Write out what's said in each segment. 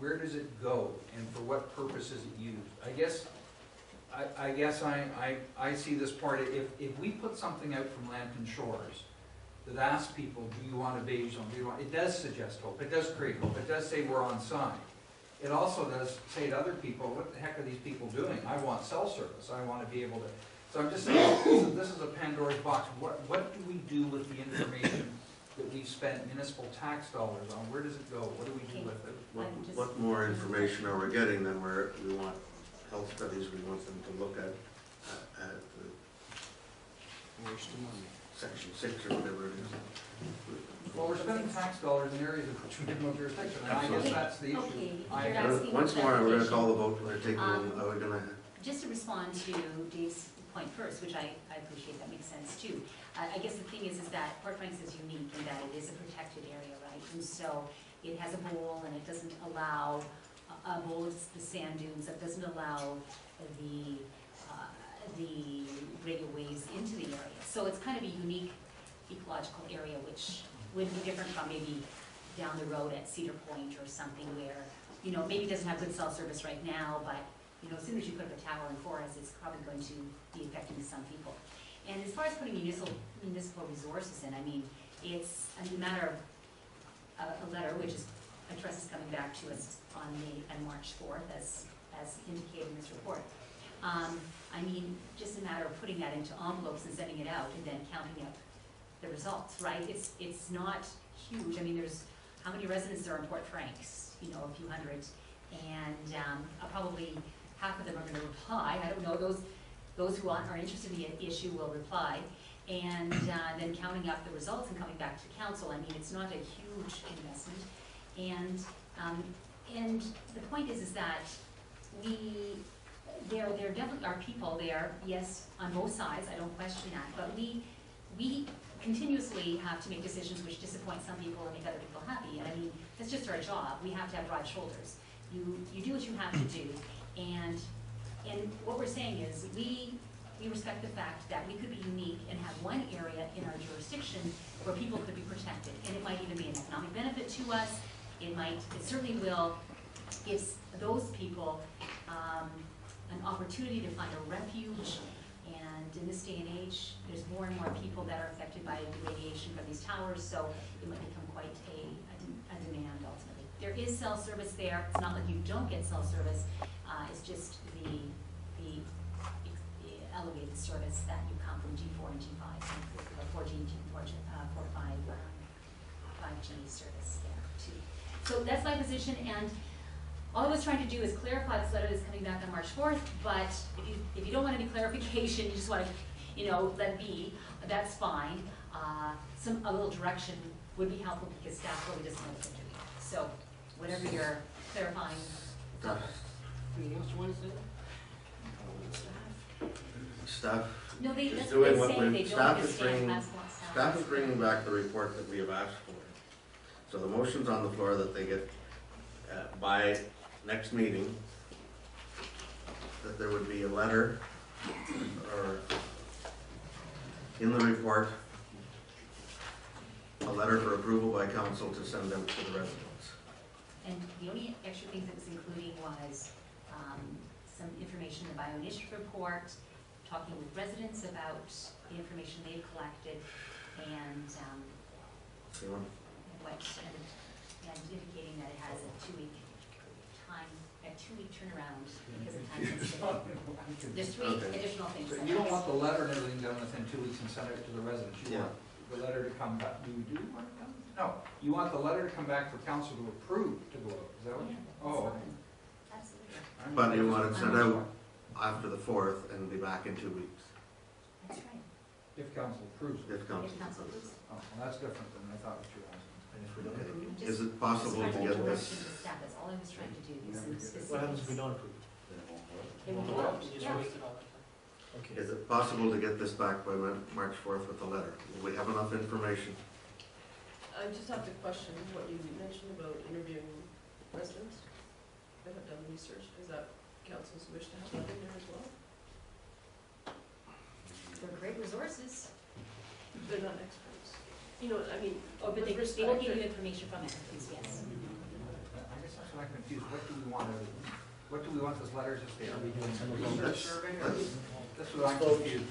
where does it go, and for what purpose is it used? I guess I see this part, if we put something out from Lambton Shores that asks people, do you want a beige zone, it does suggest hope, it does create hope, it does say we're on side. It also does say to other people, what the heck are these people doing? I want cell service, I want to be able to, so I'm just saying, this is a Pandora's box. What do we do with the information that we've spent municipal tax dollars on? Where does it go? What do we do with it? What more information are we getting than we want health studies, we want them to look at section 6 or whatever it is. Well, we're spending tax dollars in areas of which we have no jurisdiction, and I guess that's the issue. Once more, we're going to call the vote. We're taking. Are we going to? Just to respond to Dave's point first, which I appreciate, that makes sense too. I guess the thing is that Port Franks is unique in that it is a protected area, right? And so it has a bowl, and it doesn't allow a bowl of the sand dunes. That doesn't allow the radio waves into the area. So it's kind of a unique ecological area, which would be different from maybe down the road at Cedar Point or something where, you know, maybe it doesn't have good cell service right now, but, you know, as soon as you put up a tower in Forest, it's probably going to be affecting some people. And as far as putting municipal resources in, I mean, it's a matter of a letter, which is, a trust is coming back to us on March 4th, as indicated in this report. I mean, just a matter of putting that into envelopes and sending it out and then counting up the results, right? It's not huge. I mean, there's, how many residents there are in Port Franks? You know, a few hundred. And probably half of them are going to reply. I don't know, those who are interested in the issue will reply. And then counting up the results and coming back to council. I mean, it's not a huge investment. And the point is that there definitely are people there, yes, on both sides, I don't question that, but we continuously have to make decisions which disappoint some people and make other people happy, and I mean, that's just our job. We have to have broad shoulders. You do what you have to do, and what we're saying is we respect the fact that we could be unique and have one area in our jurisdiction where people could be protected, and it might even be an economic benefit to us. It certainly will give those people an opportunity to find a refuge, and in this day and age, there's more and more people that are affected by the radiation from these towers, so it might become quite a demand ultimately. There is cell service there. It's not like you don't get cell service. It's just the elevated service that you come from G4 and G5, or 4G, 4, 5G service there too. So that's my position, and all I was trying to do is clarify this letter that's coming back on March 4th, but if you don't want any clarification, you just want to, you know, let it be, that's fine. A little direction would be helpful because staff really doesn't know what they're doing. So whatever you're clarifying, it's helpful. Anything else you want to say? Staff. No, that's is what doing they what say. we, They don't understand class one staff. Staff is bringing back the report that we have asked for. So the motion's on the floor that they get by next meeting, that there would be a letter or in the report, a letter for approval by council to send out to the residents. And the only extra things that was including was some information in the bio-initiative report, talking with residents about the information they've collected, and and indicating that it has a two-week turnaround because of time sensitivity. There's 3 additional things. So you don't want the letter and everything done within 2 weeks and send it to the residents. You want the letter to come back. Do you want it done? No. You want the letter to come back for council to approve to go out. Is that what? Yeah, oh. Absolutely. But you want it sent out after the 4th and be back in 2 weeks. That's right. If council approves it. If council. If council approves. Oh, well, that's different than I thought what you were asking. Okay. Is it possible to get this? That's all I was trying to do. What happens if we don't approve? It will go. Yeah. Okay. Is it possible to get this back by March 4th with the letter? Will we have enough information? I just have to question what you mentioned about interviewing residents. I haven't done the research. Is that council's wish to have that in there as well? They're great resources. They're not experts. You know, I mean, But they will give you information from experts, yes. I guess that's what I can confused. What do we want this letter to say? Are we doing some of them? That's- survey? that's- That's what I'm confused.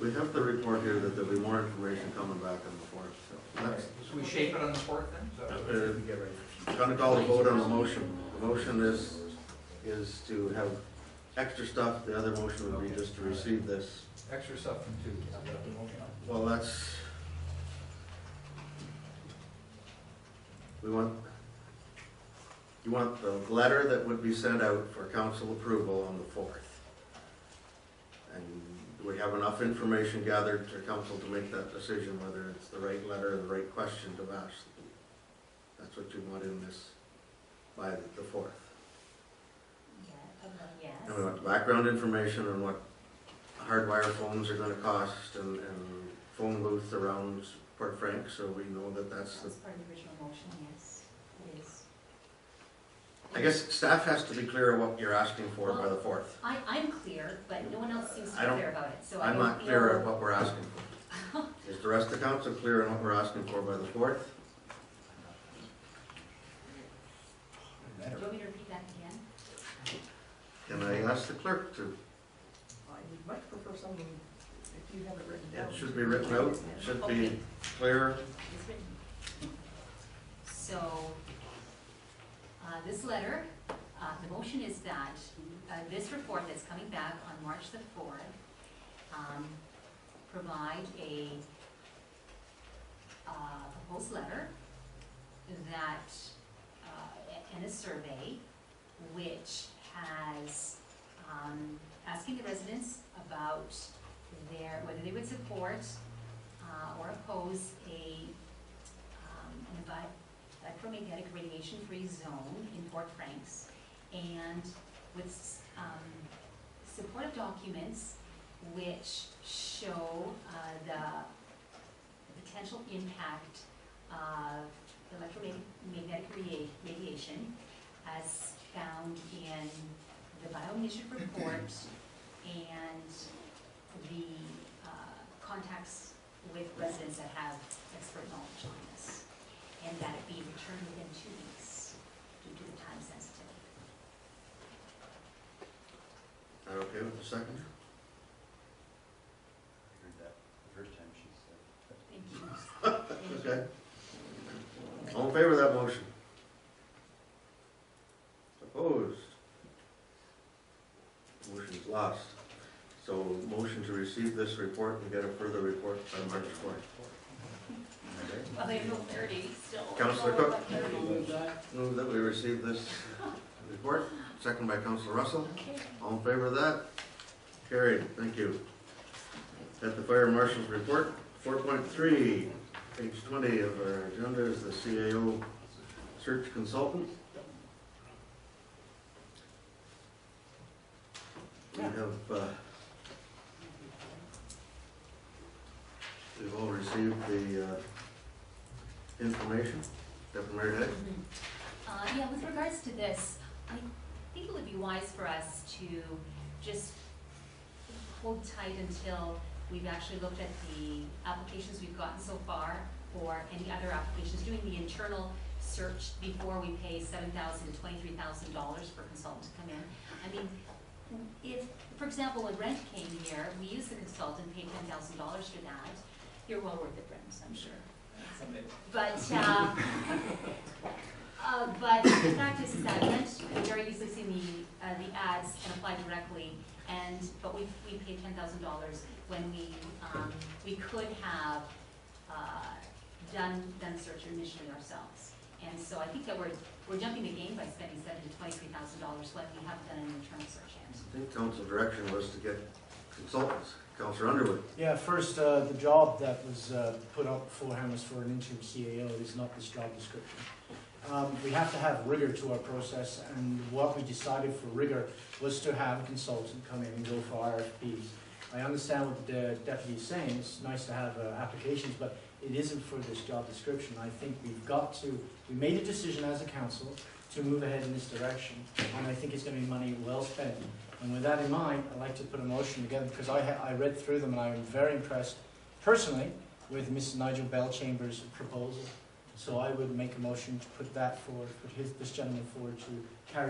We have the report here that there'll be more information coming back on the 4th, so that's, So we shape it on the 4th then? Is that what- We get ready. kind of call the vote on the motion. The motion is to have extra stuff, the other motion would be just to receive this. Extra stuff from two. Is that the motion? Well, that's, you want the letter that would be sent out for council approval on the 4th. And we have enough information gathered to council to make that decision whether it's the right letter or the right question to ask. That's what you want in this by the 4th. Yes. And we want background information on what hardwire phones are gonna cost and phone booths around Port Frank, so we know that that's the. That's part of the original motion, yes, it is. I guess staff has to be clear of what you're asking for by the 4th. I'm clear, but no one else seems to I be don't- clear about it, so I I'm don't not clear know- of what we're asking for. Is the rest of the council clear on what we're asking for by the 4th? Do you want me to repeat that again? Can I ask the clerk to? I would much prefer something, if you have it written down. It should be written out, it should be clear. It's written. So, this letter, the motion is that this report that's coming back on March the 4th, provide a proposed letter that, and a survey which has, asking the residents about whether they would support or oppose an electromagnetic radiation-free zone in Fort Franks, and with supportive documents which show the potential impact of electromagnetic radiation as found in the bioemission report and the contacts with residents that have expert knowledge on this, and that it be returned within 2 weeks due to the time sensitivity. Are you okay with the second? I heard that the first time she said. Thank you. Okay. All in favor of that motion? Opposed? Motion's lost. So motion to receive this report and get a further report by March 4th. Well, they have no clarity still. Councillor Cook? Move that. Move that we receive this report. Second by Councillor Russell. Okay. All in favor of that? Carried. Thank you. At the Fire Marshal's report, 4.3, page 20 of our agenda is the CAO search consultant. We have, we've all received the information. Deputy Mayor Day? Yeah, with regards to this, I think it would be wise for us to just hold tight until we've actually looked at the applications we've gotten so far for any other applications, doing the internal search before we pay $7,000 to $23,000 for a consultant to come in. I mean, if, for example, when Brent came here, we used the consultant, paid $10,000 for that. You're well worth it, Brent, I'm sure. But the fact is that Brent could very easily see the ads and apply directly, but we paid $10,000 when we could have done the search initially ourselves. And so I think that we're jumping the game by spending $7,000 to $23,000 when we haven't done an internal search yet. I think council direction was to get consultants. Councillor Underwood. Yeah, first, the job that was put up beforehand was for an interim CAO. It is not this job description. We have to have rigor to our process, and what we decided for rigor was to have a consultant come in and go for RFPs. I understand what the deputy is saying. It's nice to have applications, but it isn't for this job description. I think we made a decision as a council to move ahead in this direction, and I think it's going to be money well spent. And with that in mind, I'd like to put a motion together, because I read through them and I'm very impressed personally with Mr. Nigel Bellchamber's proposal. So I would make a motion to put that forward, put this gentleman forward to carry